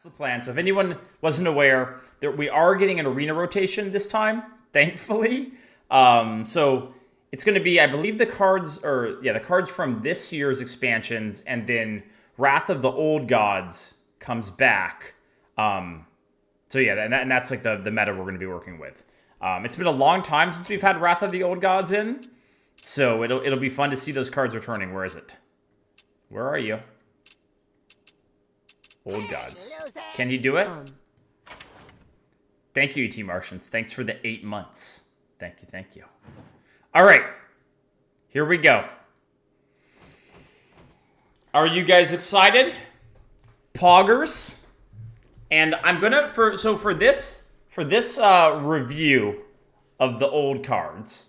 The plan. So if anyone wasn't aware, that we are getting an arena rotation this time, thankfully. So it's going to be, I believe, the cards from this year's expansions, and then Wrath of the Old Gods comes back. So yeah, and that's like the meta we're going to be working with. It's been a long time since we've had Wrath of the Old Gods in, so it'll be fun to see those cards returning. Where is it? Where are you? Old Gods. Can he do it? Thank you, ET Martians. Thanks for the 8 months. Thank you, thank you. All right. Here we go. Are you guys excited? Poggers. And I'm gonna for this review of the old cards,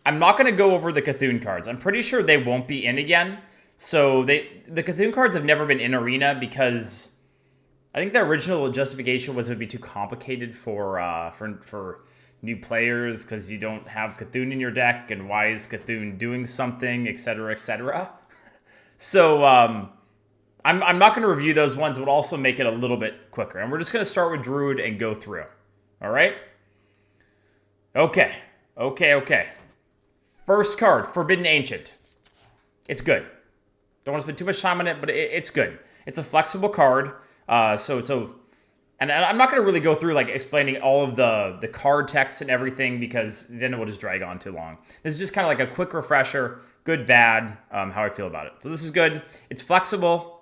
I'm not gonna go over the Cthulhu cards. I'm pretty sure they won't be in again. So the Cthulhu cards have never been in Arena because I think the original justification was it would be too complicated for new players because you don't have Cthulhu in your deck, and why is Cthulhu doing something, etc., etc. So I'm not going to review those ones, but also make it a little bit quicker. And we're just going to start with Druid and go through. All right? Okay. First card, Forbidden Ancient. It's good. Don't want to spend too much time on it, but it's good. It's a flexible card. And I'm not going to really go through like explaining all of the card text and everything because then it will just drag on too long. This is just kind of like a quick refresher, good, bad, how I feel about it. So this is good. It's flexible.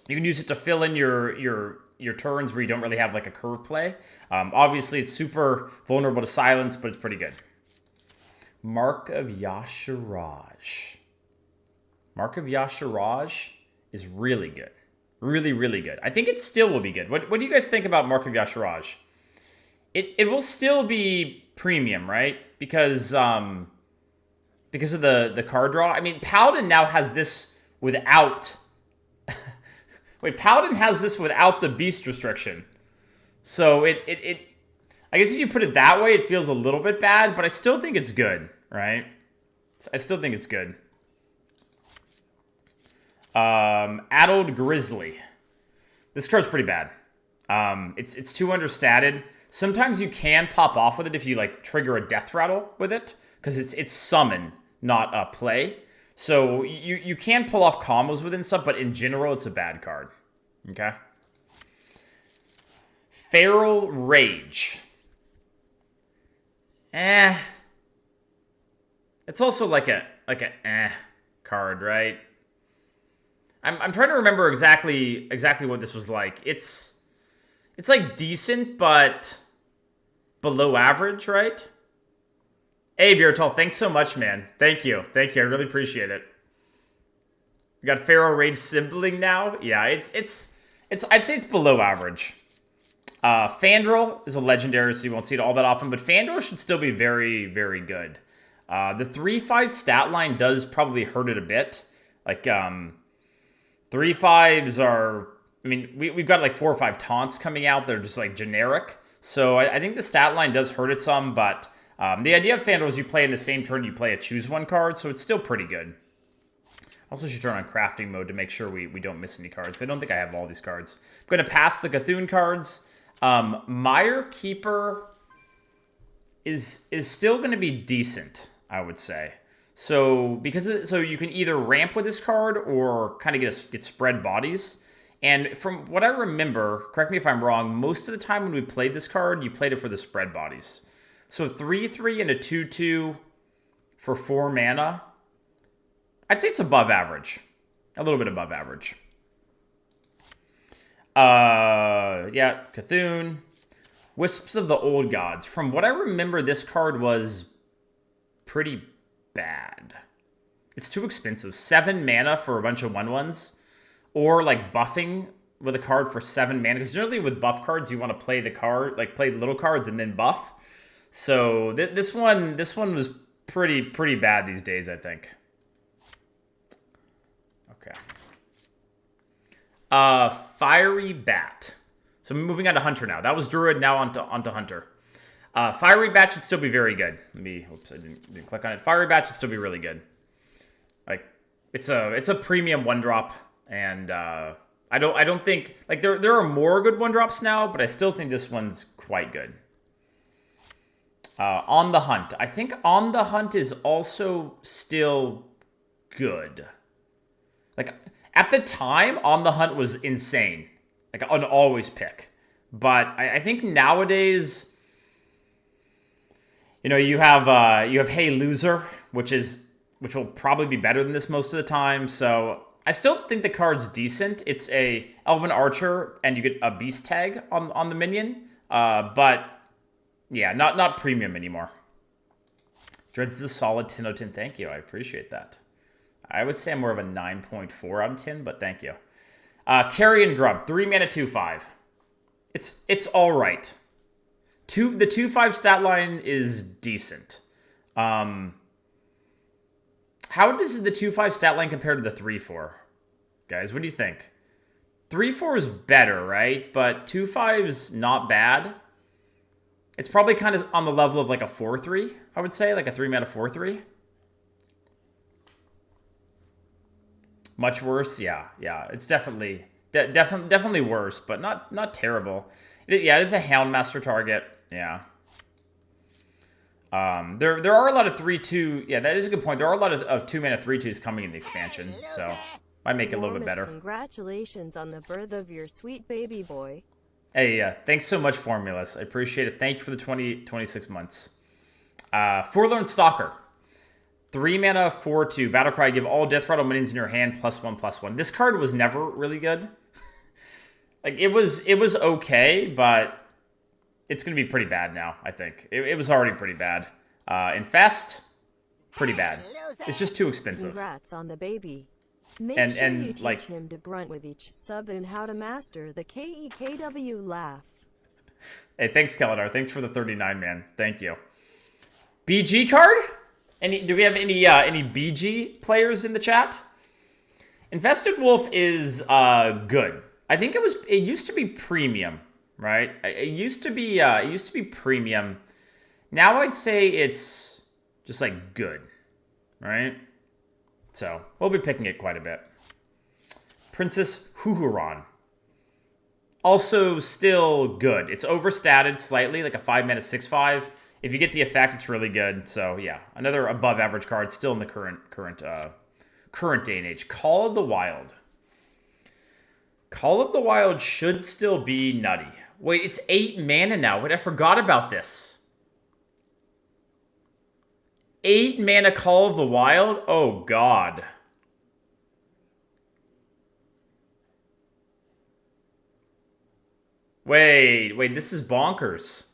You can use it to fill in your turns where you don't really have like a curve play. Obviously, it's super vulnerable to silence, but it's pretty good. Mark of Yashiraj. Mark of Yashiraj is really good. Really, really good. I think it still will be good. What do you guys think about Mark of Yashiraj? It will still be premium, right? Because of the card draw. I mean, Paladin now has this without... Wait, Paladin has this without the beast restriction. So I guess if you put it that way, it feels a little bit bad, but I still think it's good, right? I still think it's good. Addled Grizzly. This card's pretty bad. It's too understated. Sometimes you can pop off with it if you like trigger a death rattle with it, because it's summon, not a play. So you can pull off combos within stuff, but in general, it's a bad card. Okay. Feral Rage. It's also like a card, right? I'm trying to remember exactly what this was like. It's like decent, but below average, right? Hey, Beertall, thanks so much, man. Thank you. I really appreciate it. We got Feral Rage sibling now. Yeah, it's I'd say it's below average. Fandral is a legendary, so you won't see it all that often, but Fandral should still be very, very good. The 3/5 stat line does probably hurt it a bit. Like 3/5s are, I mean, we've got like 4 or 5 taunts coming out. They're just like generic. So I think the stat line does hurt it some, but the idea of Fandral is you play in the same turn you play a choose one card, so it's still pretty good. Also should turn on crafting mode to make sure we don't miss any cards. I don't think I have all these cards. I'm going to pass the Cthulhu cards. Mire Keeper is still going to be decent, I would say. So you can either ramp with this card or kind of get spread bodies. And from what I remember, correct me if I'm wrong, most of the time when we played this card, you played it for the spread bodies. So 3/3 and a 2/2 for 4 mana. I'd say it's above average. A little bit above average. Yeah, Cthulhu. Wisps of the Old Gods. From what I remember, this card was pretty bad. It's too expensive. 7 mana for a bunch of 1/1s. Or like buffing with a card for 7 mana. Because generally with buff cards, you want to play the card, like play little cards and then buff. So this one was pretty bad these days, I think. Okay. Fiery Bat. So moving on to Hunter now. That was Druid, now onto Hunter. Fiery Bat should still be very good. Oops, I didn't click on it. Fiery Bat should still be really good. It's a premium 1-drop, and I don't think like there are more good 1-drops now, but I still think this one's quite good. On the Hunt. I think On the Hunt is also still good. Like, at the time, On the Hunt was insane. Like, an always pick. But I think nowadays, you have Hey Loser, which will probably be better than this most of the time. So I still think the card's decent. It's a Elven Archer, and you get a Beast tag on the minion. But yeah, not premium anymore. Dreads is a solid 10 out of 10. Thank you. I appreciate that. I would say I'm more of a 9.4 out of 10, but thank you. Carrion Grub, 3 mana, 2/5. It's all right. The 2/5 stat line is decent. How does the 2/5 stat line compare to the 3/4? Guys, what do you think? 3/4 is better, right? But 2/5 is not bad. It's probably kind of on the level of like a 4/3, I would say, like a 3 mana 4/3. Much worse, yeah. It's definitely worse, but not terrible. It is a Houndmaster target, yeah. There are a lot of 3/2. Yeah, that is a good point. There are a lot of 2 mana 3/2s coming in the expansion, so might make it a little bit better. Congratulations on the birth of your sweet baby boy. Hey, thanks so much, Formulas. I appreciate it. Thank you for the 26 months. Forlorn Stalker. 3 mana, 4/2. Battlecry, give all Death Rattle minions in your hand +1/+1. This card was never really good. Like, it was okay, but it's going to be pretty bad now, I think. It was already pretty bad. Infest, pretty bad. It's just too expensive. Congrats on the baby. Make sure you teach him to grunt with each sub and how to master the KEKW laugh. Hey, thanks, Keladar. Thanks for the 39, man. Thank you. BG card? Do we have any BG players in the chat? Infested Wolf is good. I think it used to be premium, right? It used to be premium. Now I'd say it's just like good, right? So we'll be picking it quite a bit. Princess Huhuron. Also still good. It's overstated slightly, like a 5 mana 6/5. If you get the effect, it's really good. So yeah, another above average card still in the current day and age. Call of the Wild. Call of the Wild should still be nutty. Wait, it's 8 mana now. Wait, I forgot about this. 8 mana Call of the Wild? Oh, God. Wait, this is bonkers.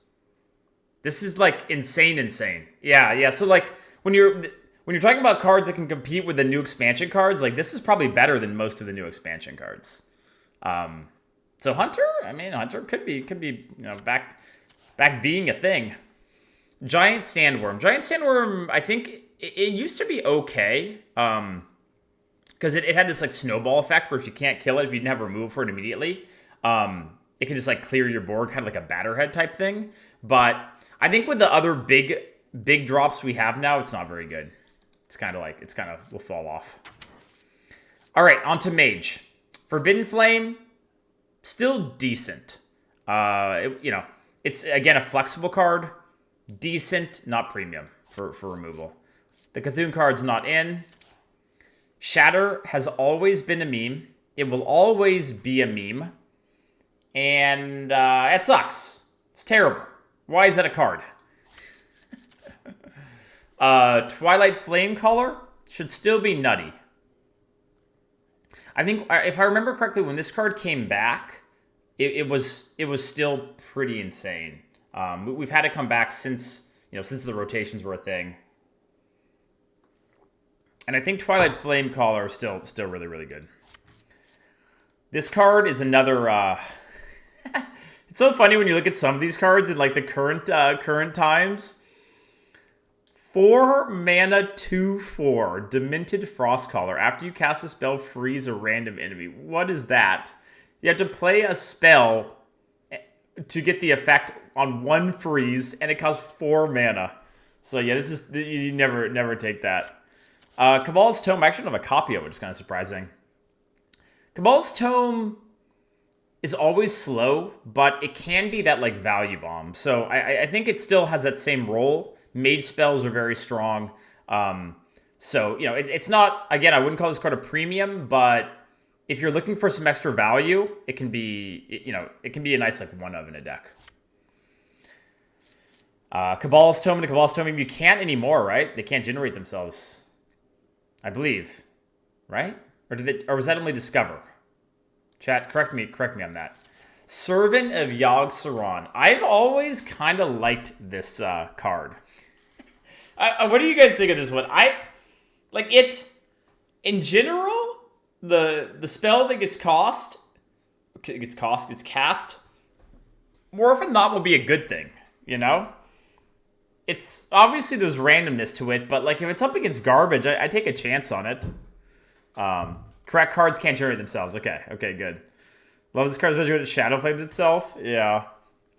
This is, like, insane. Yeah, so, like, when you're talking about cards that can compete with the new expansion cards, like, this is probably better than most of the new expansion cards. So Hunter? I mean, Hunter could be back being a thing. Giant Sandworm, I think it used to be okay. Because it had this like snowball effect where if you can't kill it, if you didn't have removal for it immediately, it can just like clear your board, kind of like a Batterhead type thing. But I think with the other big drops we have now, it's not very good. It's kind of will fall off. All right, on to Mage. Forbidden Flame, still decent. It's again a flexible card. Decent, not premium for removal. The Cthulhu card's not in. Shatter has always been a meme. It will always be a meme. And it sucks. It's terrible. Why is that a card? Twilight Flamecaller should still be nutty. I think, if I remember correctly, when this card came back, it was still pretty insane. We've had it come back since the rotations were a thing. And I think Twilight Flamecaller is still really, really good. This card is another... It's so funny when you look at some of these cards in like the current times. 4 mana 2/4 Demented Frostcaller. After you cast a spell, freeze a random enemy. What is that? You have to play a spell to get the effect on 1 freeze, and it costs 4 mana. So yeah, this is, you never take that. Cabal's Tome, I actually don't have a copy of it, which is kind of surprising. Cabal's Tome is always slow, but it can be that, like, value bomb. So I think it still has that same role. Mage spells are very strong. So, you know, it's not, again, I wouldn't call this card a premium, but if you're looking for some extra value, it can be, you know, it can be a nice, like, one of in a deck. Cabal's Tome and Cabal's Tome, you can't anymore, right? They can't generate themselves, I believe, right? Or was that only Discover? Chat, correct me on that. Servant of Yogg-Saron. I've always kind of liked this card. What do you guys think of this one? I like it in general. The spell that gets cast more often than not will be a good thing. You know, it's obviously there's randomness to it, but like if it's up against garbage, I take a chance on it. Correct cards can't generate themselves. Okay, good. Love this card, especially when it shadow flames itself. Yeah.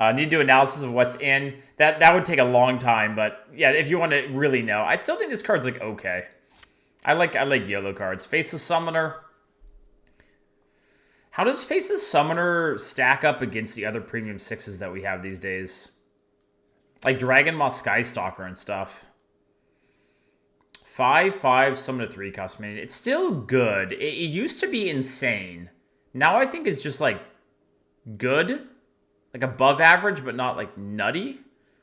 Need to do analysis of what's in. That would take a long time, but yeah, if you want to really know. I still think this card's like okay. I like YOLO cards. Faceless Summoner. How does Faceless Summoner stack up against the other premium 6s that we have these days? Like Dragon Moss Skystalker and stuff. 5/5 summon a 3 cost minion. It's still good. It used to be insane. Now I think it's just like good. Like above average, but not like nutty.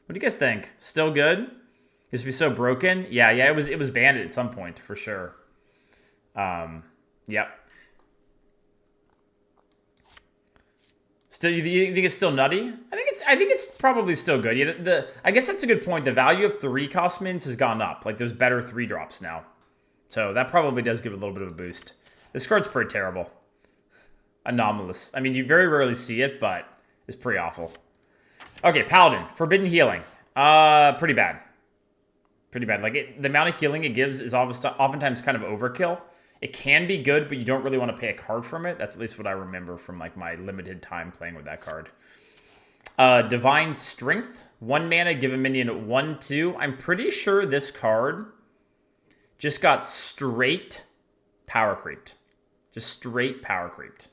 What do you guys think? Still good? It used to be so broken. Yeah, it was banned at some point for sure. Yep. Still, you think it's still nutty? I think it's probably still good. Yeah, I guess that's a good point. The value of 3 cost mins has gone up. Like there's better 3 drops now, so that probably does give it a little bit of a boost. This card's pretty terrible, anomalous. I mean, you very rarely see it, but it's pretty awful. Okay, Paladin, Forbidden Healing. Pretty bad. Pretty bad. Like the amount of healing it gives is oftentimes kind of overkill. It can be good, but you don't really want to pay a card from it. That's at least what I remember from like my limited time playing with that card. Divine Strength. 1 mana, give a minion 1/2. I'm pretty sure this card just got straight power creeped. Just straight power creeped.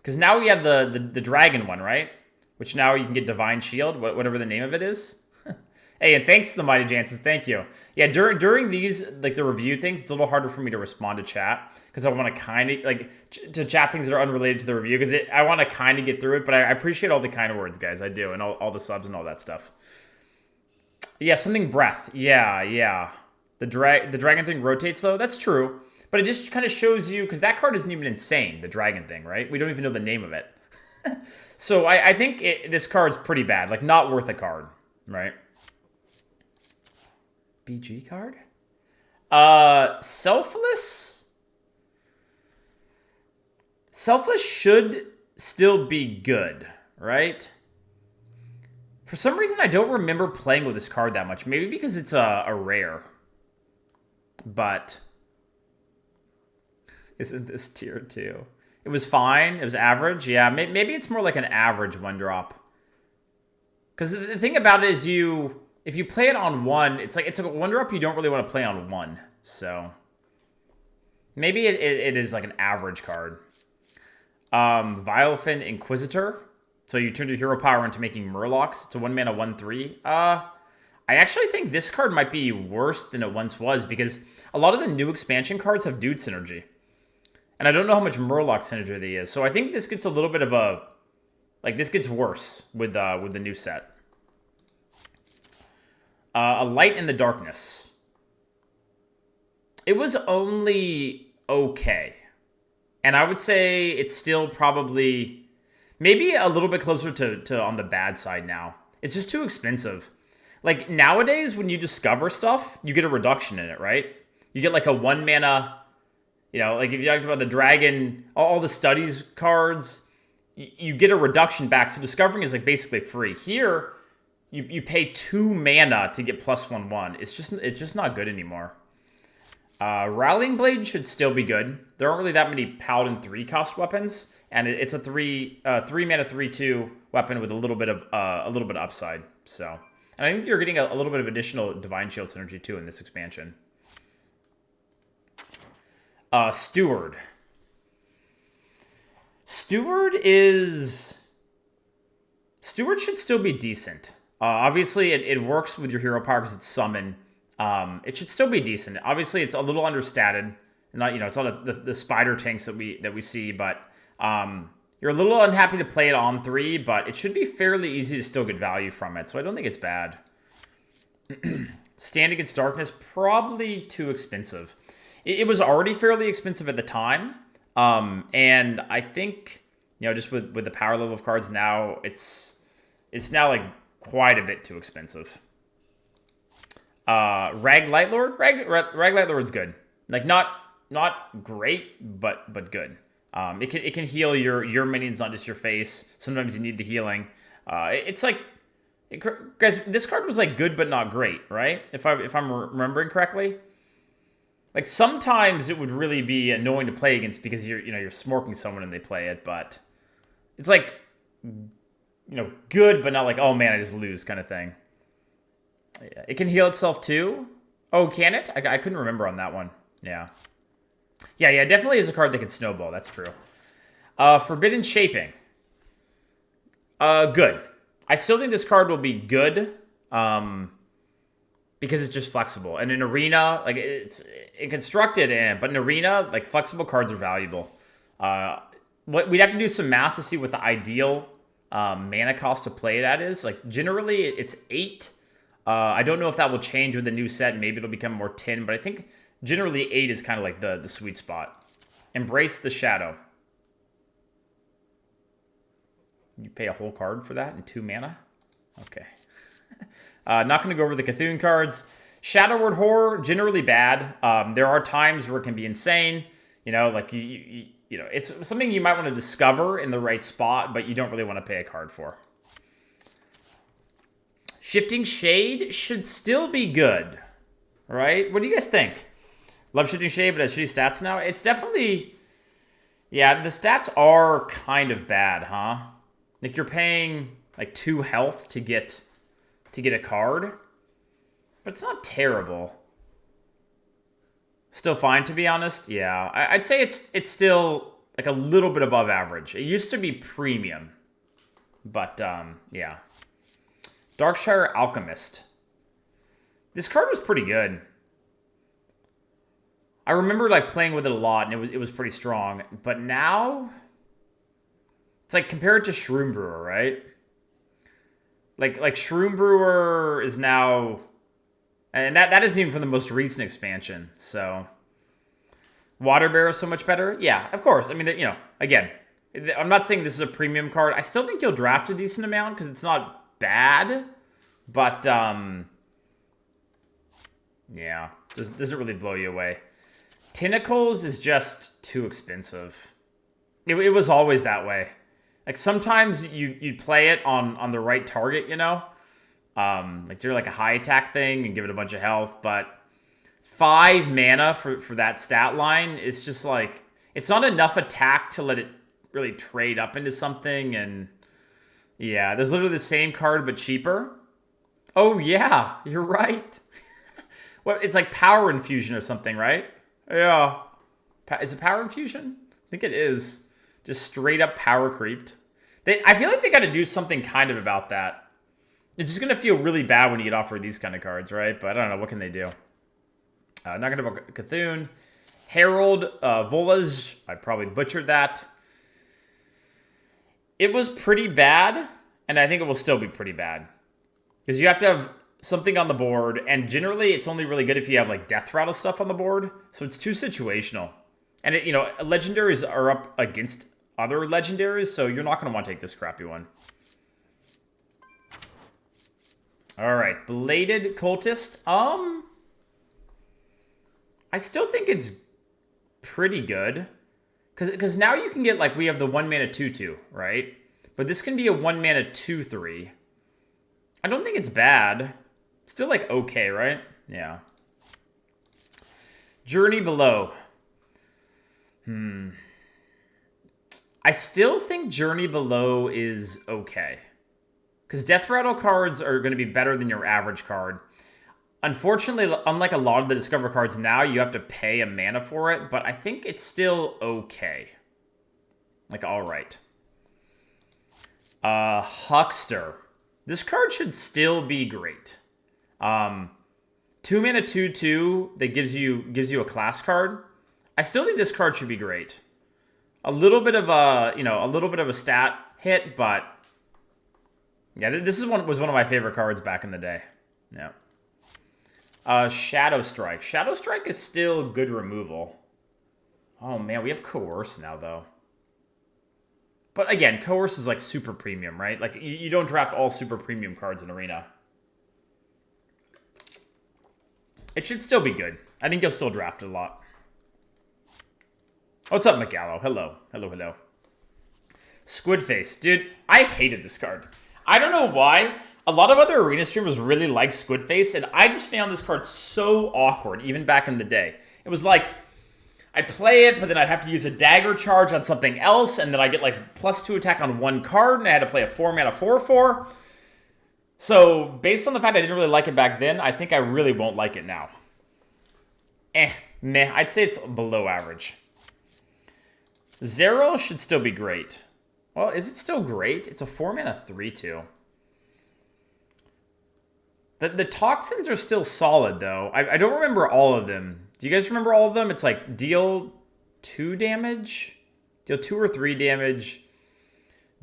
Because now we have the dragon one, right? Which now you can get Divine Shield, whatever the name of it is. Hey, and thanks to the Mighty Jansen's. Thank you. Yeah, during these, like the review things, it's a little harder for me to respond to chat because I want to kind of, like, to chat things that are unrelated to the review because I want to kind of get through it, but I appreciate all the kind words, guys. I do, and all the subs and all that stuff. Yeah, something breath. Yeah. The dragon thing rotates, though. That's true. But it just kind of shows you, because that card isn't even insane, the dragon thing, right? We don't even know the name of it. So I think this card's pretty bad. Like, not worth a card, right? BG card? Selfless? Selfless should still be good, right? For some reason, I don't remember playing with this card that much. Maybe because it's a rare. But isn't this tier 2? It was fine. It was average. Yeah, maybe it's more like an average 1-drop. Because the thing about it is if you play it on 1, it's a 1-drop you don't really want to play on 1. So maybe it is like an average card. Violafin Inquisitor. So you turn your hero power into making Murlocs. It's a 1 mana 1/3. I actually think this card might be worse than it once was because a lot of the new expansion cards have Dude synergy. And I don't know how much Murloc synergy there is. So I think this gets a little bit of a... Like, this gets worse with the new set. A Light in the Darkness. It was only okay. And I would say it's still probably... Maybe a little bit closer to on the bad side now. It's just too expensive. Like, nowadays, when you discover stuff, you get a reduction in it, right? You get, like, a 1 mana... You know, like, if you talked about the dragon, all the studies cards, you get a reduction back. So discovering is, like, basically free. Here, you pay 2 mana to get +1/1. It's just not good anymore. Rallying Blade should still be good. There aren't really that many Paladin 3-cost weapons, and it's a 3 mana 3/2 weapon with a little bit of upside. So, and I think you're getting a little bit of additional Divine Shield synergy too in this expansion. Steward. Steward should still be decent. Obviously, it works with your hero power because it's summon. It should still be decent. Obviously, it's a little understated. Not it's not the spider tanks that we see, but you're a little unhappy to play it on 3, but it should be fairly easy to still get value from it. So I don't think it's bad. Stand Against Darkness, probably too expensive. It was already fairly expensive at the time. And I think, just with the power level of cards now, it's now like quite a bit too expensive. Rag Lightlord? Rag Lightlord's good. Like not great, but good. It can heal your minions, not just your face. Sometimes you need the healing. It's like, guys, this card was like good but not great, right? If I'm remembering correctly. Like sometimes it would really be annoying to play against because you're smorking someone and they play it, but it's like good but not like, oh man, I just lose kind of thing. Yeah, it can heal itself too. Oh, can it? I couldn't remember on that one. Yeah, definitely is a card that can snowball. That's true. Forbidden Shaping. Good. I still think this card will be good. Because it's just flexible. And in Arena, like it's constructed but in Arena, like flexible cards are valuable. We'd have to do some math to see what the ideal mana cost to play it at is. Like generally it's 8. I don't know if that will change with the new set. Maybe it'll become more 10, but I think generally 8 is kind of like the sweet spot. Embrace the Shadow. You pay a whole card for that in 2 mana? Okay. Not going to go over the Cthulhu cards. Shadowward Horror, generally bad. There are times where it can be insane. Like it's something you might want to discover in the right spot, but you don't really want to pay a card for. Shifting Shade should still be good, right? What do you guys think? Love Shifting Shade, but has shitty stats now. It's definitely, the stats are kind of bad, huh? Like you're paying like 2 health to get a card, but it's not terrible. Still fine, to be honest. Yeah, I'd say it's still like a little bit above average. It used to be premium, but yeah. Darkshire Alchemist. This card was pretty good. I remember like playing with it a lot, and it was pretty strong. But now, it's like compared to Shroom Brewer, right? Like Shroom Brewer is now, and that isn't even from the most recent expansion. So Water Bear is so much better. Yeah, of course. I mean, again, I'm not saying this is a premium card. I still think you'll draft a decent amount because it's not bad, but yeah, doesn't really blow you away. Tentacles is just too expensive. It was always that way. Like sometimes you'd play it on the right target, like do like a high attack thing and give it a bunch of health, but 5 mana for that stat line is just like, it's not enough attack to let it really trade up into something. And yeah, there's literally the same card but cheaper. Oh yeah, you're right. Well, it's like Power Infusion or something, right? Yeah. Is it Power Infusion? I think it is. Just straight up power creeped. I feel like they got to do something kind of about that. It's just going to feel really bad when you get offered these kind of cards, right? But I don't know. What can they do? Not going to about Cthulhu. Herald, Volaz. I probably butchered that. It was pretty bad, and I think it will still be pretty bad. Because you have to have something on the board, and generally it's only really good if you have like Death Rattle stuff on the board. So it's too situational. And legendaries are up against other legendaries, so you're not going to want to take this crappy one. All right, Bladed Cultist. I still think it's pretty good. Because now you can get, like, we have the 1 mana 2/2, right? But this can be a 1 mana 2/3. I don't think it's bad. Still, like, okay, right? Yeah. Journey Below. I still think Journey Below is okay. Because Death Rattle cards are going to be better than your average card. Unfortunately, unlike a lot of the Discover cards now, you have to pay a mana for it, but I think it's still okay. Like, alright. Huckster. This card should still be great. 2 mana 2/2 that gives you a class card. I still think this card should be great. A little bit of a stat hit, but yeah, this was one of my favorite cards back in the day. Yeah. Shadow Strike. Shadow Strike is still good removal. Oh man, we have Coerce now though. But again, Coerce is like super premium, right? Like you don't draft all super premium cards in Arena. It should still be good. I think you'll still draft it a lot. What's up, McGallow? Hello. Hello. Squidface. Dude, I hated this card. I don't know why. A lot of other Arena streamers really like Squidface, and I just found this card so awkward, even back in the day. It was like, I'd play it, but then I'd have to use a dagger charge on something else, and then I get like +2 attack on one card, and I had to play a 4-mana 4/4. So, based on the fact I didn't really like it back then, I think I really won't like it now. Meh. I'd say it's below average. Zero should still be great. Well, is it still great? It's a 4-mana 3/2. The toxins are still solid, though. I don't remember all of them. Do you guys remember all of them? It's like deal 2 damage, deal 2 or 3 damage,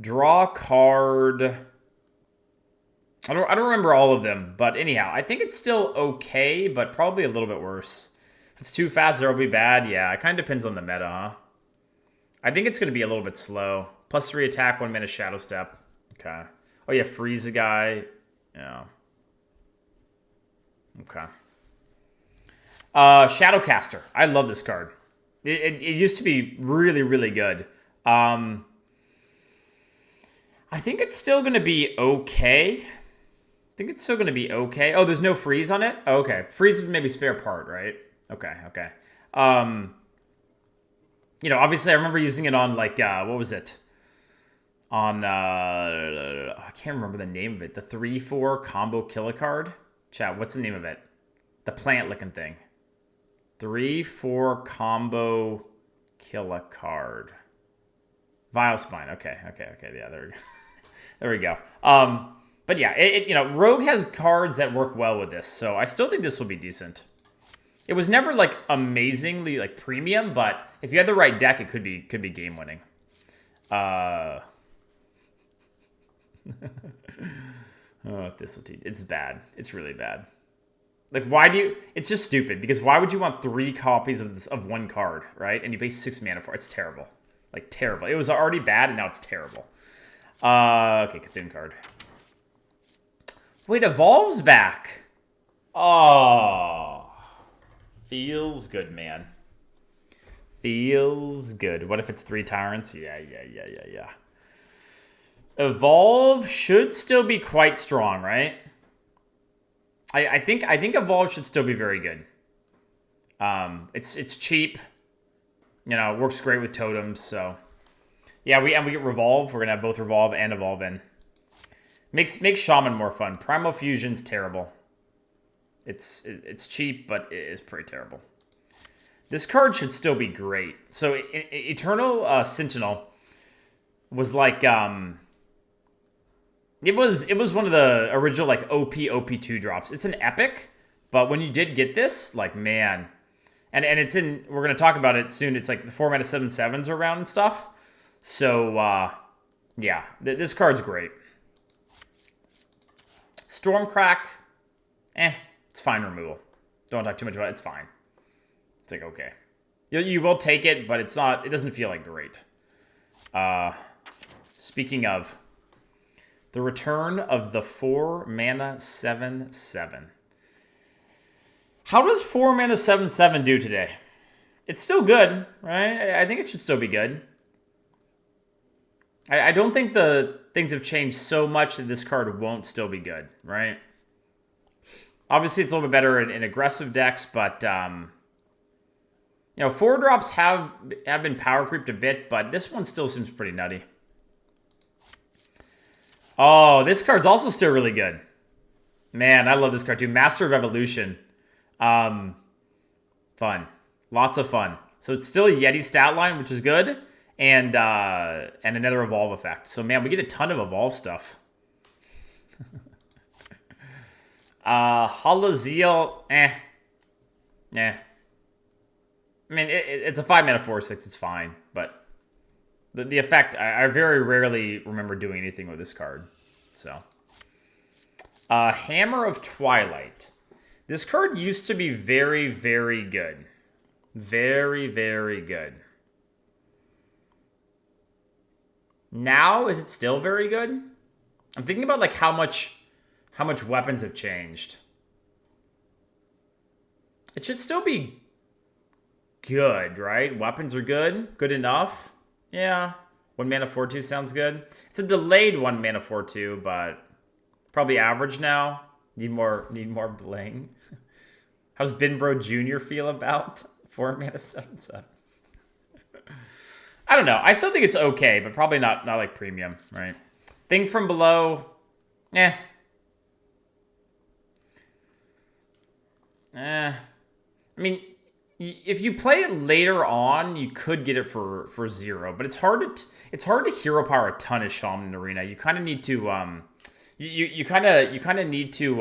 draw card. I don't remember all of them, but anyhow, I think it's still okay, but probably a little bit worse. If it's too fast, it'll be bad. Yeah, it kind of depends on the meta, huh? I think it's going to be a little bit slow. +3 attack, 1 mana Shadow Step. Okay. Oh yeah, freeze a guy. Yeah. Okay. Shadowcaster. I love this card. It used to be really, really good. I think it's still going to be okay. Oh, there's no freeze on it? Oh, okay. Freeze is maybe spare part, right? Okay. Obviously I remember using it on, like, what was it? On, I can't remember the name of it. The 3/4 combo kill a card. Chat, what's the name of it? The plant-looking thing. 3/4 combo kill a card. Vilespine. Okay. Yeah, there we go. There we go. But yeah, Rogue has cards that work well with this, so I still think this will be decent. It was never like amazingly like premium, but if you had the right deck, it could be game winning. Oh, Thistleteeth. It's bad. It's really bad. Like, why do you... It's just stupid, because why would you want 3 copies of one card, right? And you pay 6 mana for it. It's terrible. Like, terrible. It was already bad, and now it's terrible. Okay, Cthulhu card. Wait, Evolve's back. Oh. Feels good, man. Feels good. What if it's 3 Tyrants? Yeah. Evolve should still be quite strong, right? I think Evolve should still be very good. It's cheap. It works great with totems, so yeah, we get Revolve. We're gonna have both Revolve and Evolve in. Makes Shaman more fun. Primal Fusion's terrible. It's cheap, but it is pretty terrible. This card should still be great. So Eternal Sentinel was like it was one of the original like OP2 drops. It's an epic, but when you did get this, like, man, and it's in, we're gonna talk about it soon. It's like the 4 mana 7/7s around and stuff. So yeah, this card's great. Stormcrack, it's fine removal. Don't talk too much about it. It's fine. It's like, okay. You will take it, but it's not. It doesn't feel like great. Speaking of, the return of the 4 mana 7/7. How does 4 mana 7/7 do today? It's still good, right? I think it should still be good. I don't think the things have changed so much that this card won't still be good, right? Obviously, it's a little bit better in aggressive decks, but 4-drops have been power creeped a bit, but this one still seems pretty nutty. Oh, this card's also still really good. Man, I love this card too. Master of Evolution. Fun. Lots of fun. So it's still a Yeti stat line, which is good. And another Evolve effect. So, man, we get a ton of Evolve stuff. Halaziel, I mean, it's a 5-mana 4/6. It's fine, but the effect, I very rarely remember doing anything with this card. So, Hammer of Twilight. This card used to be very, very good. Very, very good. Now, is it still very good? I'm thinking about like how much weapons have changed. It should still be good, right? Weapons are good. Good enough. Yeah. 1 mana 4/2 sounds good. It's a delayed 1 mana 4/2, but probably average now. Need more delaying. How does Binbro Jr. feel about 4 mana 7/7? I don't know. I still think it's okay, but probably not like premium, right? Thing from Below, I mean, if you play it later on, you could get it for 0, but it's hard to hero power a ton of Shaman in Arena. You kind of need to you kind of need to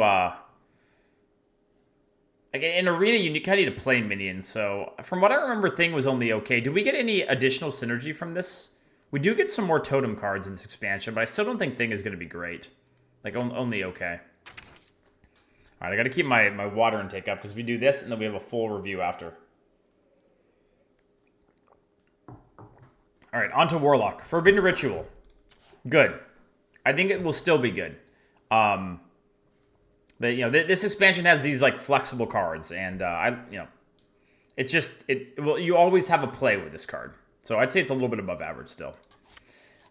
like in Arena you kind of need to play minions. So from what I remember, Thing was only okay. Do we get any additional synergy from this? We do get some more totem cards in this expansion, but I still don't think Thing is going to be great. Like only okay. All right, I got to keep my water intake up because we do this and then we have a full review after. All right, on to Warlock. Forbidden Ritual. Good. I think it will still be good. But, this expansion has these like flexible cards, and it's just you always have a play with this card. So I'd say it's a little bit above average still.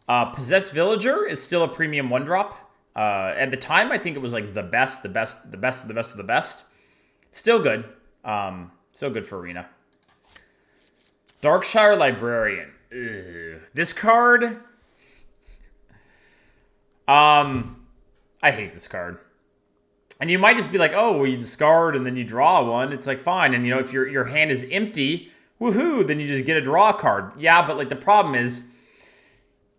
Possessed Villager is still a premium 1-drop. At the time, I think it was like the best of the best of the best. Still good. Still good for Arena. Darkshire Librarian. Ugh. This card... I hate this card. And you might just be like, oh, well, you discard and then you draw one. It's like, fine. And, if your hand is empty, woohoo, then you just get a draw card. Yeah, but, like, the problem is,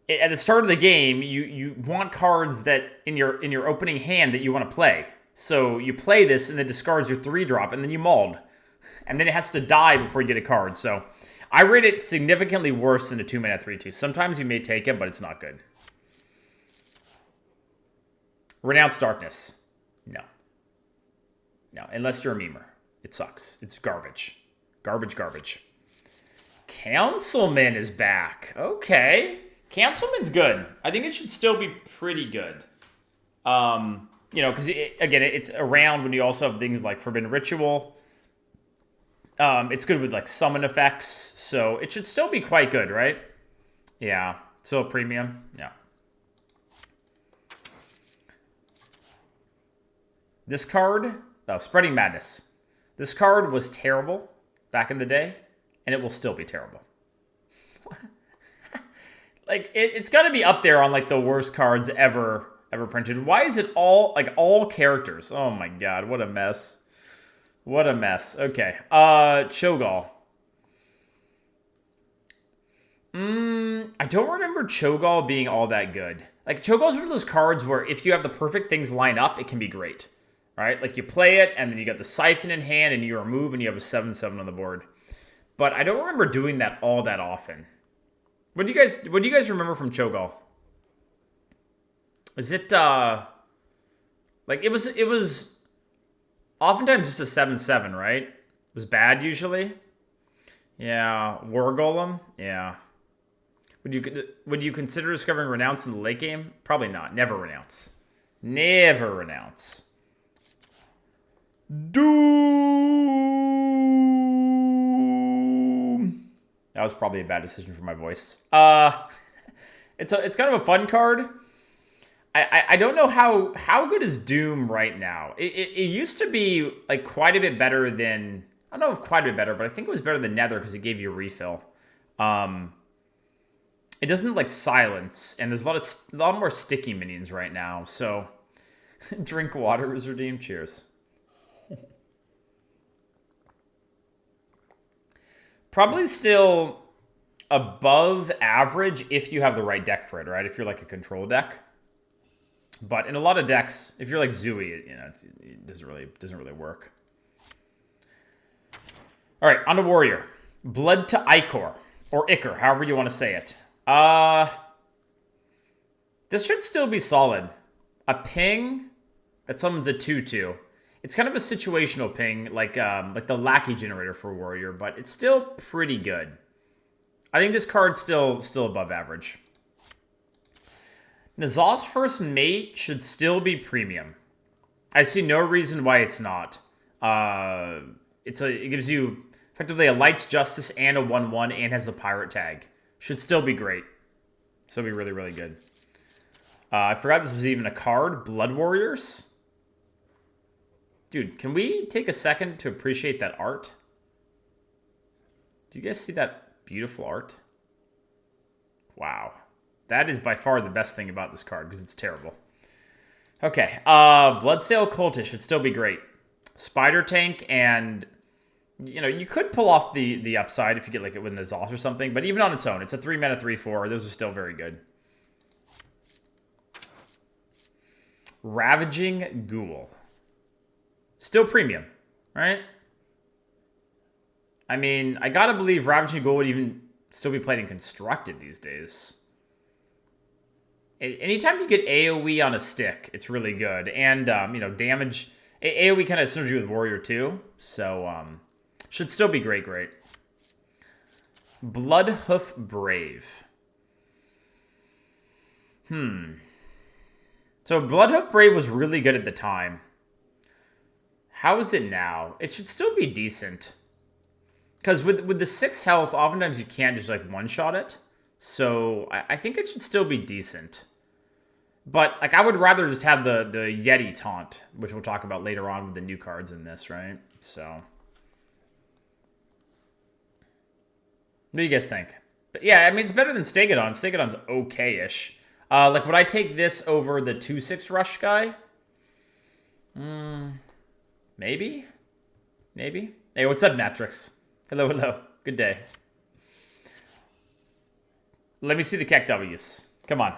at the start of the game, you want cards that in your opening hand that you want to play. So you play this and then discards your 3-drop and then you mauled. And then it has to die before you get a card. So I rate it significantly worse than a 2-mana 3/2. Sometimes you may take it, but it's not good. Renounced Darkness. No, unless you're a memer. It sucks. It's garbage. Garbage. Councilman is back. Okay. Councilman's good. I think it should still be pretty good. Because, again, it's around when you also have things like Forbidden Ritual. It's good with, like, summon effects. So it should still be quite good, right? Yeah. Still a premium. Yeah. This card, Spreading Madness. This card was terrible back in the day, and it will still be terrible. Like, it's got to be up there on, like, the worst cards ever printed. Why is it all characters? Oh, my God. What a mess. What a mess. Okay. Cho'Gall. I don't remember Cho'Gall being all that good. Like, Cho'Gall's one of those cards where if you have the perfect things line up, it can be great. Right? Like, you play it, and then you got the Siphon in hand, and you remove, and you have a 7/7 on the board. But I don't remember doing that all that often. What do you guys remember from Cho'Gall? Is it, like, it was oftentimes just a 7/7, right? It was bad, usually. Yeah. War Golem? Yeah. Would you consider discovering Renounce in the late game? Probably not. Never Renounce. Never Renounce. Doom. That was probably a bad decision for my voice. It's kind of a fun card. I don't know how good is Doom right now. It used to be like quite a bit better than, I don't know if quite a bit better, but I think it was better than Nether because it gave you a refill. It doesn't like silence, and there's a lot more sticky minions right now. So Drink water is redeemed. Cheers. Probably still above average if you have the right deck for it, right? If you're like a control deck. But in a lot of decks, if you're like Zooey, you know, it doesn't really work. All right, on to Warrior. Blood to Ichor, or Ichor, however you want to say it. This should still be solid. A ping that summons a 2/2. It's kind of a situational ping, like the Lackey generator for Warrior, but it's still pretty good. I think this card's still above average. N'Zoth's first mate should still be premium. I see no reason why it's not. It gives you effectively a Light's Justice and a 1/1 and has the Pirate tag. Should still be great. Still be really, really good. I forgot this was even a card. Blood Warriors. Dude, can we take a second to appreciate that art? Do you guys see that beautiful art? Wow. That is by far the best thing about this card, because it's terrible. Okay, Bloodsail Cultist should still be great. Spider Tank, and, you know, you could pull off the upside if you get like it with N'Zoth or something, but even on its own, it's a 3-mana 3/4. Those are still very good. Ravaging Ghoul. Still premium, right? I mean, I gotta believe Ravaging Ghoul would even still be played in Constructed these days. Anytime you get AoE on a stick, it's really good. And, you know, damage... AoE kind of synergy with Warrior too. So, should still be great. Bloodhoof Brave. So, Bloodhoof Brave was really good at the time. How is it now? It should still be decent. Because with the 6 health, oftentimes you can't just, like, one-shot it. So, I think it should still be decent. But, like, I would rather just have the Yeti taunt, which we'll talk about later on with the new cards in this, right? So, what do you guys think? But, yeah, I mean, it's better than Stegodon. Stegodon's okay-ish. Like, would I take this over the 2/6 Rush guy? Maybe? Hey, what's up, Natrix? Hello. Good day. Let me see the Keck W's. Come on.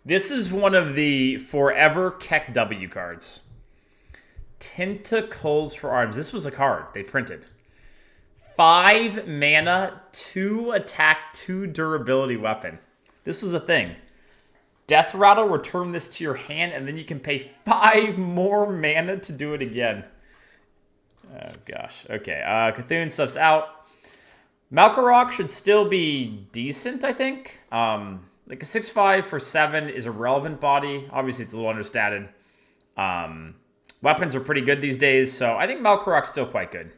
This is one of the forever Keck W cards. Tentacles for Arms. This was a card they printed. 5 mana, 2 attack, 2 durability weapon. This was a thing. Death Rattle, return this to your hand, and then you can pay 5 more mana to do it again. Oh, gosh. Okay, Cthulhu stuff's out. Malkarok should still be decent, I think. Like a 6/5 for 7 is a relevant body. Obviously, it's a little understated. Weapons are pretty good these days, so I think Malkarok's still quite good.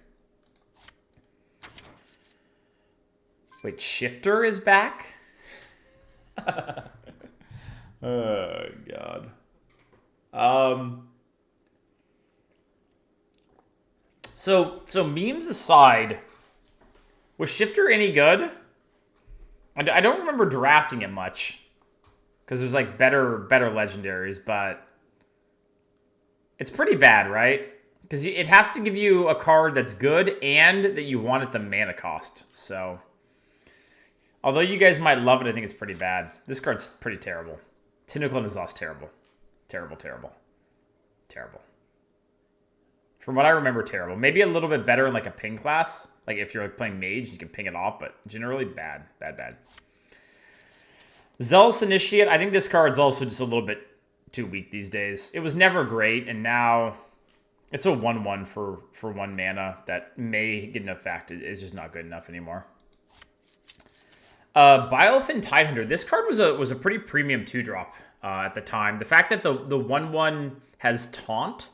Wait, Shifter is back? Oh, God. So memes aside, was Shifter any good? I don't remember drafting it much, because there's like better legendaries, but it's pretty bad, right? Because it has to give you a card that's good and that you want at the mana cost. So, although you guys might love it, I think it's pretty bad. This card's pretty terrible. Tentacle and N'Zoth's terrible. Terrible. From what I remember, terrible. Maybe a little bit better in like a ping class. Like if you're like playing Mage, you can ping it off, but generally bad. Zealous Initiate. I think this card's also just a little bit too weak these days. It was never great, and now it's a 1/1 for 1 mana that may get an effect. It's just not good enough anymore. Bioelephant Tidehunter. This card was a pretty premium 2-drop at the time. The fact that the 1/1 has taunt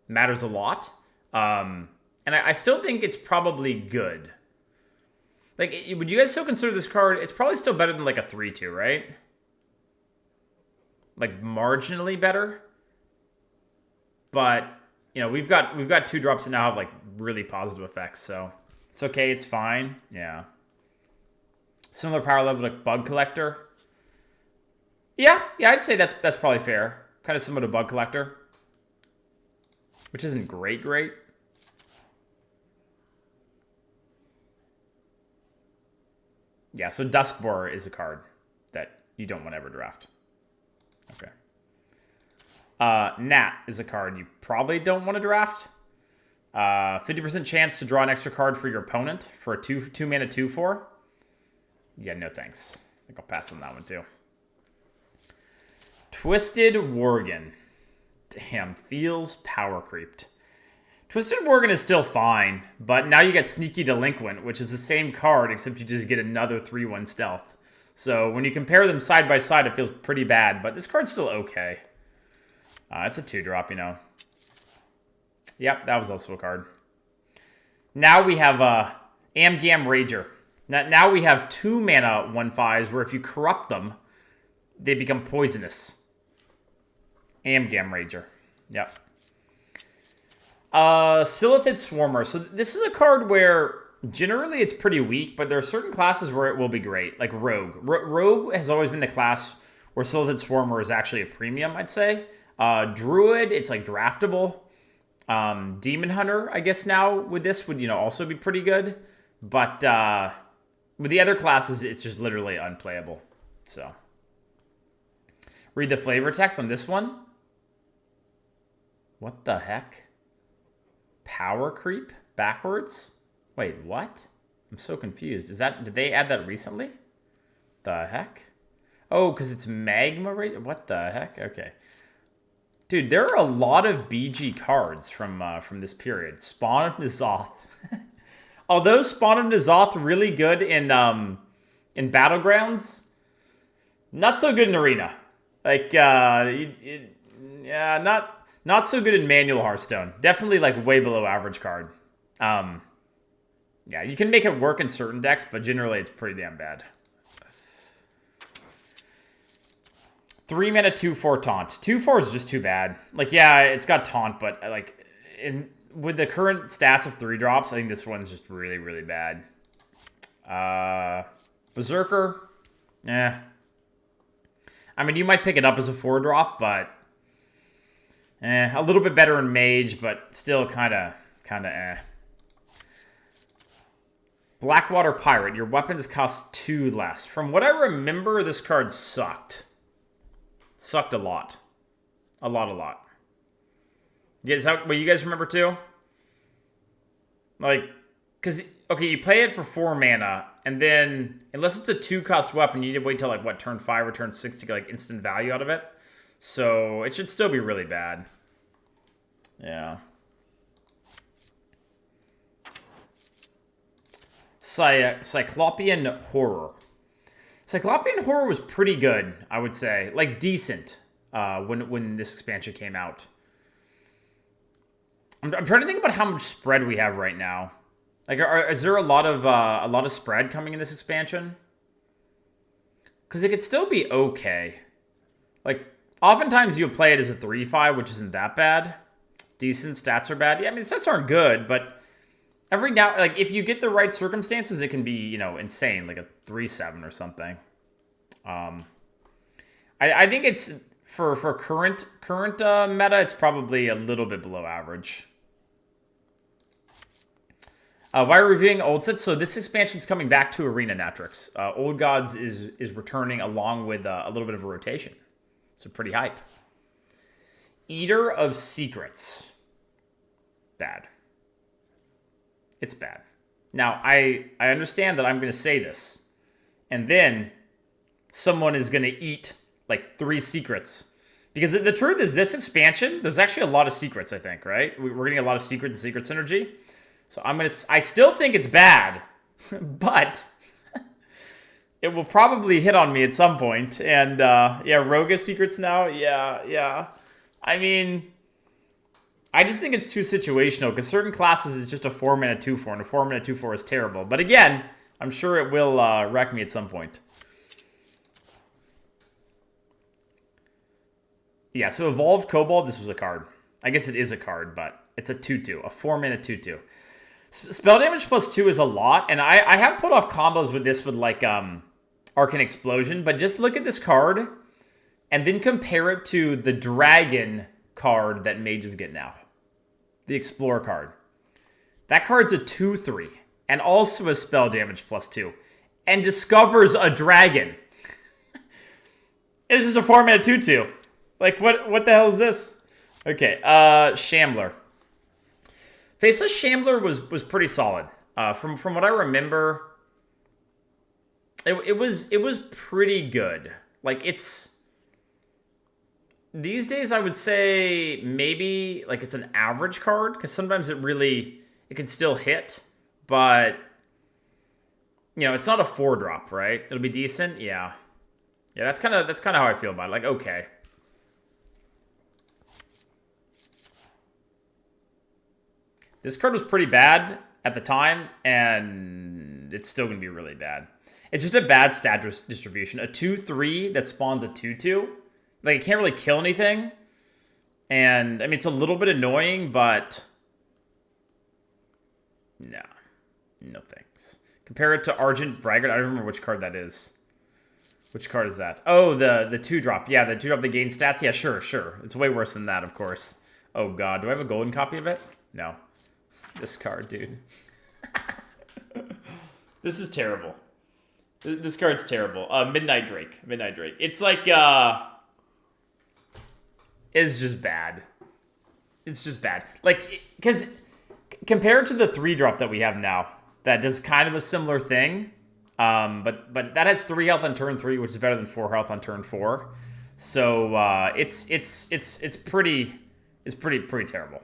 matters a lot. And I still think it's probably good. Like, would you guys still consider this card? It's probably still better than like a 3/2, right? Like marginally better. But you know, we've got 2-drops that now have like really positive effects, so it's okay. It's fine. Yeah. Similar power level like Bug Collector. Yeah, I'd say that's probably fair. Kind of similar to Bug Collector. which isn't great. Yeah, so Duskborer is a card that you don't want to ever draft. Okay. Nat is a card you probably don't want to draft. 50% chance to draw an extra card for your opponent for a 2-mana 2/4. Yeah, no thanks. I think I'll pass on that one too. Twisted Worgen. Damn, feels power creeped. Twisted Worgen is still fine, but now you get Sneaky Delinquent, which is the same card, except you just get another 3/1 stealth. So when you compare them side by side, it feels pretty bad, but this card's still okay. It's a 2-drop, you know. Yep, that was also a card. Now we have Amgam Rager. Now we have 2-mana 1/5s, where if you corrupt them, they become poisonous. Amgam Rager. Yep. Silithid Swarmer. So this is a card where generally it's pretty weak, but there are certain classes where it will be great, like Rogue. Rogue has always been the class where Silithid Swarmer is actually a premium, I'd say. Druid, it's like draftable. Demon Hunter, I guess now with this would, also be pretty good. But with the other classes, it's just literally unplayable. So read the flavor text on this one. What the heck? Power creep backwards? Wait, what? I'm so confused. Did they add that recently? The heck? Oh, because it's magma rate? What the heck? Okay. Dude, there are a lot of BG cards from this period. Spawn of N'Zoth. Although Spawn of N'Zoth really good in Battlegrounds, not so good in Arena. Like, not so good in manual Hearthstone. Definitely like way below average card. Yeah, you can make it work in certain decks, but generally it's pretty damn bad. 3-mana 2/4 taunt. 2/4 is just too bad. Like, yeah, it's got taunt, but like with the current stats of 3-drops, I think this one's just really, really bad. Berserker. I mean, you might pick it up as a 4-drop, but a little bit better in Mage, but still kind of Blackwater Pirate. Your weapons cost 2 less. From what I remember, this card sucked. Sucked a lot. A lot. Yeah, is that what you guys remember too? Like, because, okay, you play it for 4 mana, and then, unless it's a 2-cost weapon, you need to wait till, like, what, turn 5 or turn 6 to get, like, instant value out of it. So, it should still be really bad. Yeah. Cyclopean Horror. Cyclopean Horror was pretty good, I would say. Like, decent when this expansion came out. I'm trying to think about how much spread we have right now. Like, is there a lot of spread coming in this expansion? Because it could still be okay. Like, oftentimes you'll play it as a 3/5, which isn't that bad. Decent stats are bad. Yeah, I mean, stats aren't good, but every now, like, if you get the right circumstances, it can be, insane, like a 3/7 or something. I think it's for current meta, it's probably a little bit below average. While reviewing old sets, so this expansion's coming back to Arena Natrix. Old Gods is returning along with a little bit of a rotation. So pretty hype. Eater of Secrets. Bad. It's bad. Now, I understand that I'm going to say this, and then someone is going to eat like 3 secrets. Because the truth is, this expansion, there's actually a lot of secrets, I think, right? We're getting a lot of secret and secret synergy. So I still think it's bad, but it will probably hit on me at some point. And yeah, Roga secrets now. Yeah. I mean, I just think it's too situational because certain classes is just a 4-mana 2/4, and a 4-mana 2/4 is terrible. But again, I'm sure it will wreck me at some point. Yeah, so Evolved Kobold, this was a card. I guess it is a card, but it's a 2/2, a 4-mana 2/2. Spell damage plus 2 is a lot, and I have put off combos with this with like Arcane Explosion, but just look at this card and then compare it to the Dragon card that mages get now. the Explorer card. That card's a 2/3 and also a spell damage +2 and discovers a dragon. It's just a 4-mana 2/2. Like, what the hell is this? Okay, Shambler. Faceless Shambler was pretty solid. From what I remember, it was pretty good. Like, it's... These days, I would say maybe, like, it's an average card, because sometimes it can still hit, but, you know, it's not a 4-drop, right? It'll be decent, yeah. Yeah, that's kind of how I feel about it. Like, okay. This card was pretty bad at the time, and it's still going to be really bad. It's just a bad stat distribution. A 2/3 that spawns a 2/2. Like, it can't really kill anything. And, I mean, it's a little bit annoying, but... No. No thanks. Compare it to Argent Braggart. I don't remember which card that is. Which card is that? Oh, the 2-drop. Yeah, the 2-drop that gains stats. Yeah, sure. It's way worse than that, of course. Oh, God. Do I have a golden copy of it? No. This card, dude. This is terrible. This card's terrible. Midnight Drake. It's like, it's just bad. It's just bad. Like, because compared to the 3-drop that we have now, that does kind of a similar thing. But that has 3 health on turn 3, which is better than 4 health on turn 4. So it's pretty terrible.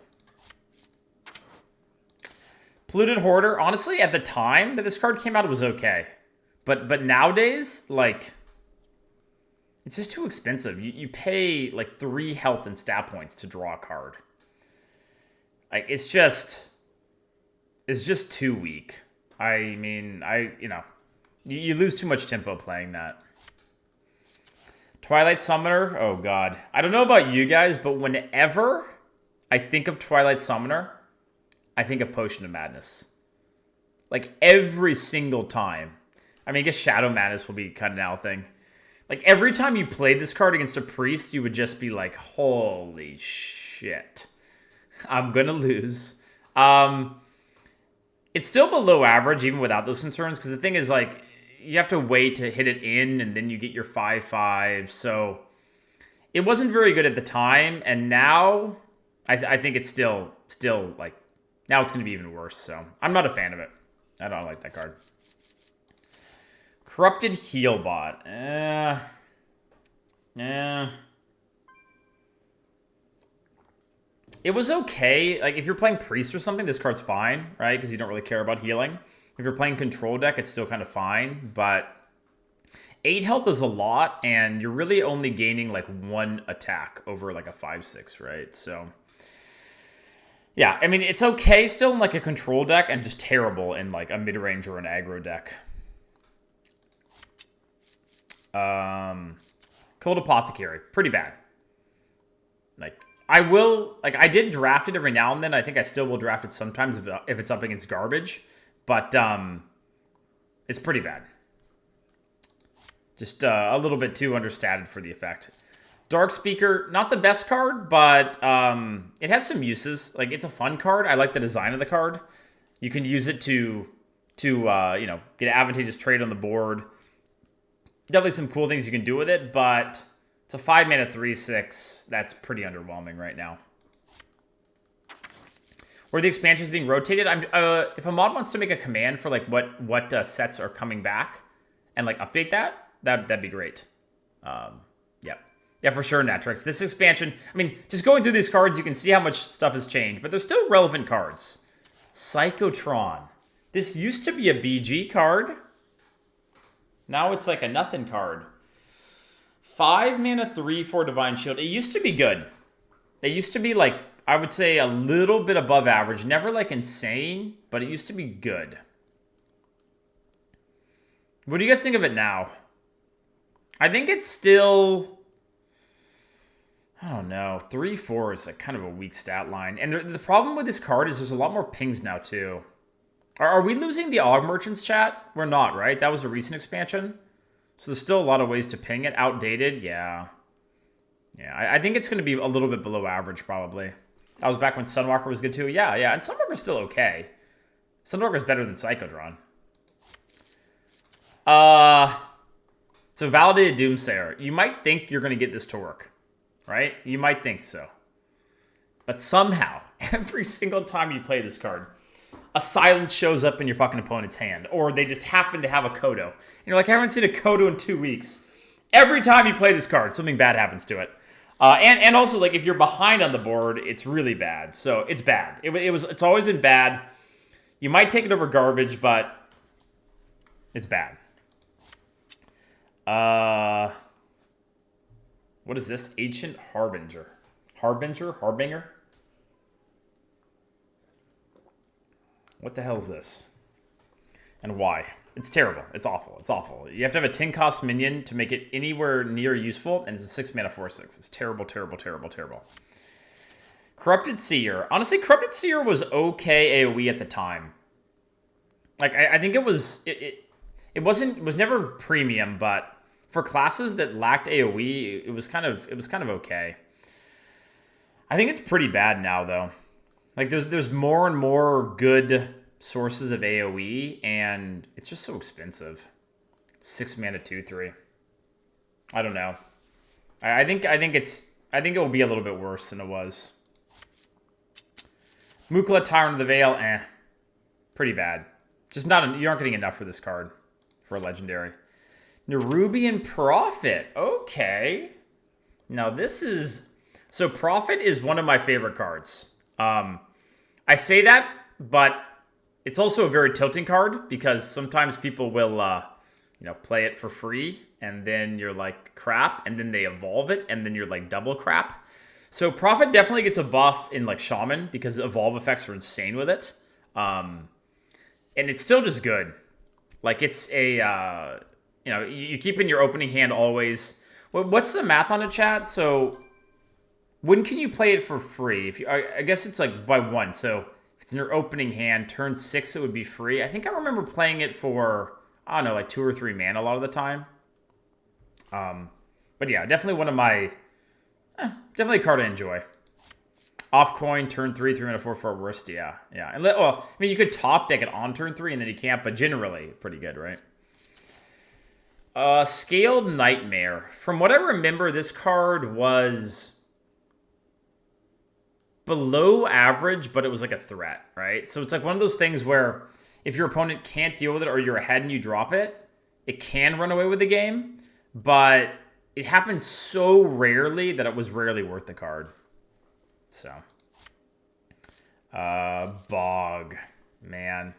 Polluted Hoarder, honestly, at the time that this card came out, it was okay. But nowadays, like, it's just too expensive. You pay like 3 health and stat points to draw a card. Like, it's just too weak. I mean, you lose too much tempo playing that. Twilight Summoner, oh god. I don't know about you guys, but whenever I think of Twilight Summoner, I think of Potion of Madness. Like, every single time. I mean, I guess Shadow Madness will be kind of now a thing. Like, every time you played this card against a priest, you would just be like, holy shit. I'm gonna lose. It's still below average, even without those concerns, because the thing is, like, you have to wait to hit it in, and then you get your 5/5, so it wasn't very good at the time, and now, I think it's still, like, now it's going to be even worse, so I'm not a fan of it. I don't like that card. Corrupted Healbot. It was okay. Like, if you're playing Priest or something, this card's fine, right? Because you don't really care about healing. If you're playing Control deck, it's still kind of fine. But 8 health is a lot, and you're really only gaining, like, 1 attack over, like, a 5/6, right? So, yeah. I mean, it's okay still in, like, a Control deck, and just terrible in, like, a mid-range or an aggro deck. Cold Apothecary. Pretty bad. Like, I did draft it every now and then. I think I still will draft it sometimes if it's up against garbage. But it's pretty bad. Just a little bit too understated for the effect. Dark Speaker, not the best card, but it has some uses. Like, it's a fun card. I like the design of the card. You can use it to get advantageous trade on the board. Definitely some cool things you can do with it, but it's a 5-mana 3/6. That's pretty underwhelming right now. Where the expansions being rotated, if a mod wants to make a command for like what sets are coming back and like update that'd be great. Yeah, for sure, Natrix. This expansion, I mean, just going through these cards, you can see how much stuff has changed, but they're still relevant cards. Psychotron. This used to be a BG card. Now it's like a nothing card. 5-mana 3/4 Divine Shield. It used to be good. It used to be like, I would say, a little bit above average. Never like insane, but it used to be good. What do you guys think of it now? I think it's still, I don't know, 3/4 is like kind of a weak stat line. And the problem with this card is there's a lot more pings now too. Are we losing the Og Merchants chat? We're not, right? That was a recent expansion. So there's still a lot of ways to ping it. Outdated, yeah. Yeah, I think it's going to be a little bit below average, probably. That was back when Sunwalker was good too. Yeah, and Sunwalker's still okay. Sunwalker's better than Psychotron. So Validated Doomsayer. You might think you're going to get this to work, right? You might think so. But somehow, every single time you play this card, a silence shows up in your fucking opponent's hand. Or they just happen to have a Kodo. And you're like, I haven't seen a Kodo in 2 weeks. Every time you play this card, something bad happens to it. And also, like, if you're behind on the board, it's really bad. So, it's bad. It's always been bad. You might take it over garbage, but it's bad. What is this? Ancient Harbinger. Harbinger? What the hell is this? And why? It's terrible. It's awful. You have to have a 10 cost minion to make it anywhere near useful, and it's a 6 mana 4/6. It's terrible. Corrupted Seer. Honestly, Corrupted Seer was okay AoE at the time. Like, I think it was... It was never premium, but for classes that lacked AoE, it was kind of okay. I think it's pretty bad now, though. Like, there's more and more good sources of AoE, and it's just so expensive. 6 mana 2/3. I don't know. I think it will be a little bit worse than it was. Mukla, Tyrant of the Veil, pretty bad. Just not. You aren't getting enough for this card for a legendary. Nerubian Prophet. Okay. Now this is... So Prophet is one of my favorite cards. I say that, but it's also a very tilting card because sometimes people will, play it for free, and then you're like crap, and then they evolve it, and then you're like double crap. So Prophet definitely gets a buff in like Shaman because evolve effects are insane with it, and it's still just good. Like it's a, you keep in your opening hand always. What's the math on it, chat? So when can you play it for free? I guess it's like by 1. So if it's in your opening hand, turn 6, it would be free. I think I remember playing it for, I don't know, like 2 or 3 mana a lot of the time. But yeah, definitely one of my, definitely a card I enjoy. Off coin, turn 3, 3 mana 4/4 worst. Yeah. And you could top deck it on turn 3 and then you can't, but generally pretty good, right? Scaled Nightmare. From what I remember, this card was below average, but it was like a threat, right? So it's like one of those things where if your opponent can't deal with it or you're ahead and you drop it, it can run away with the game, but it happens so rarely that it was rarely worth the card. So, Bog, man.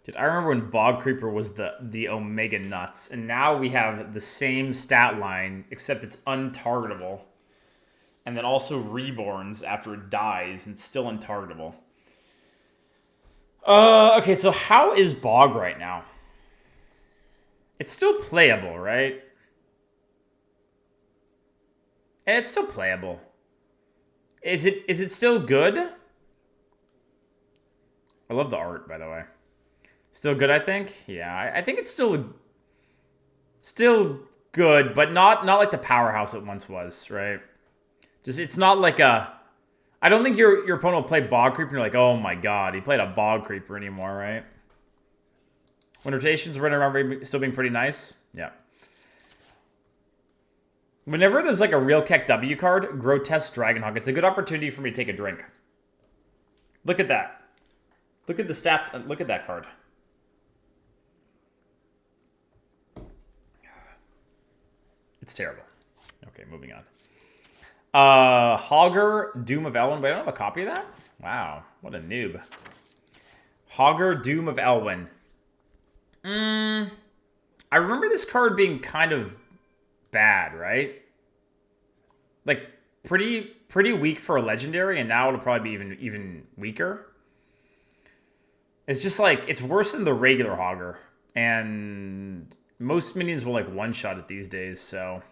Dude, I remember when Bog Creeper was the Omega Nuts, and now we have the same stat line, except it's untargetable. And then also reborns after it dies and still untargetable. Okay, so how is Bog right now? It's still playable, right? It's still playable. Is it still good? I love the art, by the way. Still good, I think? Yeah, I think it's still good, but not like the powerhouse it once was, right? Just, it's not like a... I don't think your opponent will play Bog Creeper and you're like, oh my god, he played a Bog Creeper anymore, right? When rotations running around still being pretty nice. Yeah. Whenever there's like a real Keck W card, Grotesque Dragonhawk, it's a good opportunity for me to take a drink. Look at that. Look at the stats. Look at that card. It's terrible. Okay, moving on. Hogger, Doom of Elwyn. Wait, I don't have a copy of that? Wow, what a noob. Hogger, Doom of Elwyn. I remember this card being kind of bad, right? Like, pretty weak for a legendary, and now it'll probably be even weaker. It's just like, it's worse than the regular Hogger. And most minions will like one-shot it these days, so...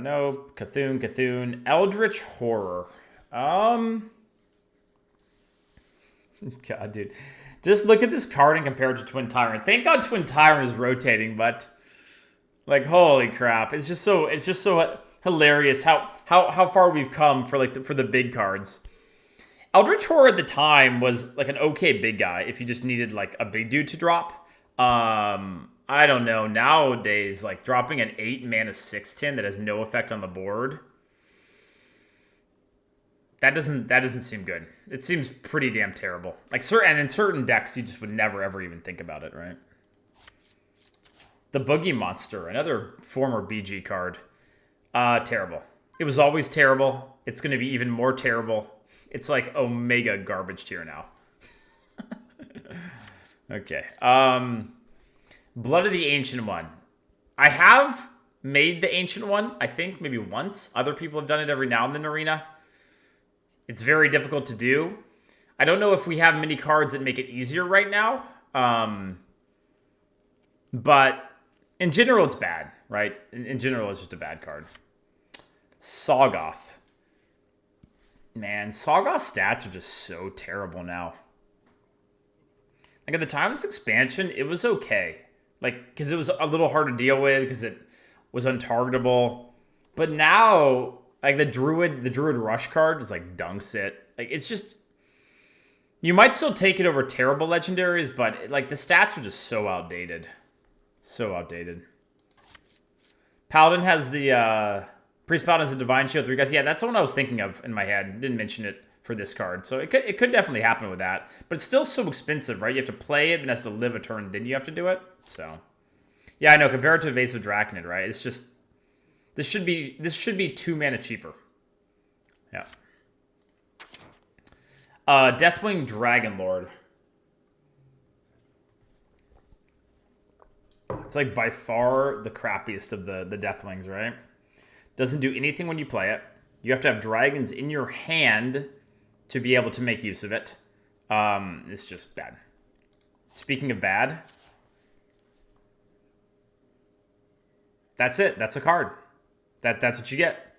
No, Cthulhu. Eldritch Horror. God, dude. Just look at this card and compare it to Twin Tyrant. Thank God Twin Tyrant is rotating, but... Like, holy crap. It's just so hilarious how far we've come for for the big cards. Eldritch Horror at the time was like an okay big guy if you just needed like a big dude to drop. I don't know. Nowadays, like dropping an 8 mana 6/10 that has no effect on the board. That doesn't seem good. It seems pretty damn terrible. Like and in certain decks, you just would never ever even think about it, right? The Boogie Monster, another former BG card. Terrible. It was always terrible. It's going to be even more terrible. It's like Omega garbage tier now. Okay. Blood of the Ancient One. I have made the Ancient One, I think, maybe once. Other people have done it every now and then in Arena. It's very difficult to do. I don't know if we have many cards that make it easier right now. But in general, it's bad, right? In general, it's just a bad card. Soggoth. Man, Soggoth's stats are just so terrible now. Like, at the time of this expansion, it was okay. Like, because it was a little hard to deal with, because it was untargetable. But now, like, the Druid Rush card is, like, dunks it. Like, it's just... You might still take it over terrible legendaries, but, like, the stats are just so outdated. So outdated. Paladin has the... Priest Paladin has a Divine Shield 3 guys. Yeah, that's the one I was thinking of in my head. Didn't mention it for this card. So it could definitely happen with that. But it's still so expensive, right? You have to play it, and it has to live a turn, then you have to do it. So... Yeah, I know, compared to Evasive Draconid, right? It's just... This should be 2 mana cheaper. Yeah. Deathwing Dragonlord. It's like by far the crappiest of the Deathwings, right? Doesn't do anything when you play it. You have to have dragons in your hand to be able to make use of it. It's just bad. Speaking of bad, that's it. That's a card. That's what you get.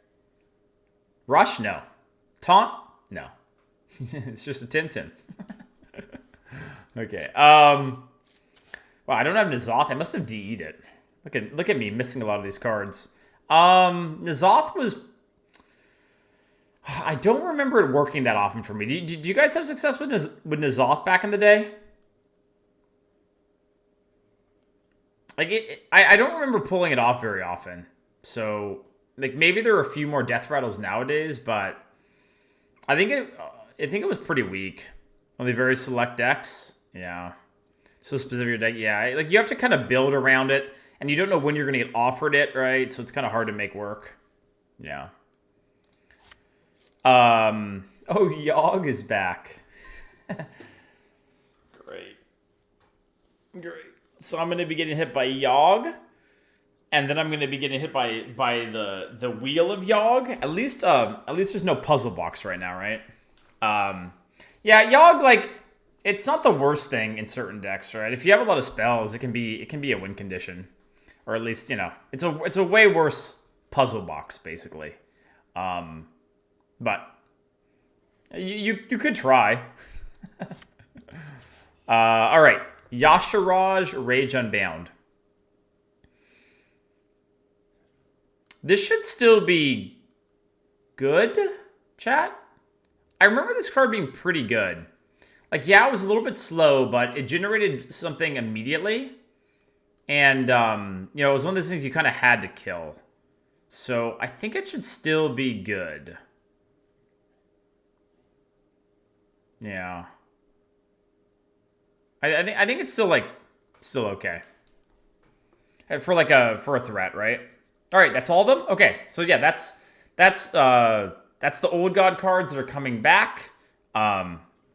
Rush? No. Taunt? No. It's just a 10/10. Okay. Well, I don't have N'Zoth. I must have DE'd it. Look at me missing a lot of these cards. N'Zoth was... I don't remember it working that often for me. Do you guys have success with N'Zoth back in the day? Like, I don't remember pulling it off very often. So, like, maybe there are a few more death rattles nowadays, but I think it was pretty weak. Only very select decks. Yeah. So specific deck. Yeah. Like, you have to kind of build around it, and you don't know when you're going to get offered it, right? So it's kind of hard to make work. Yeah. Oh, Yogg is back. Great. So I'm going to be getting hit by Yogg. And then I'm going to be getting hit by the wheel of Yogg. At least there's no puzzle box right now, right? Yeah, Yogg, like, it's not the worst thing in certain decks, right? If you have a lot of spells, it can be a win condition, or at least, you know, it's a way worse puzzle box basically. But you could try. All right, Yashiraj, Rage Unbound. This should still be good, chat. I remember this card being pretty good. Like, yeah, it was a little bit slow, but it generated something immediately. And, you know, it was one of those things you kind of had to kill. So I think it should still be good. Yeah. I think it's still okay. For a threat, right? All right, that's all of them? Okay, so yeah, that's the old god cards that are coming back.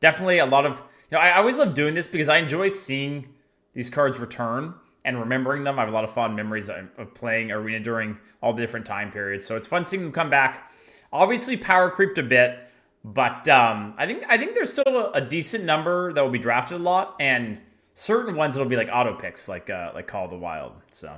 Definitely a lot of... You know, I always love doing this because I enjoy seeing these cards return and remembering them. I have a lot of fond memories of playing Arena during all the different time periods, so it's fun seeing them come back. Obviously, power creeped a bit, but I think there's still a decent number that will be drafted a lot, and certain ones that'll be like auto picks, like Call of the Wild, so...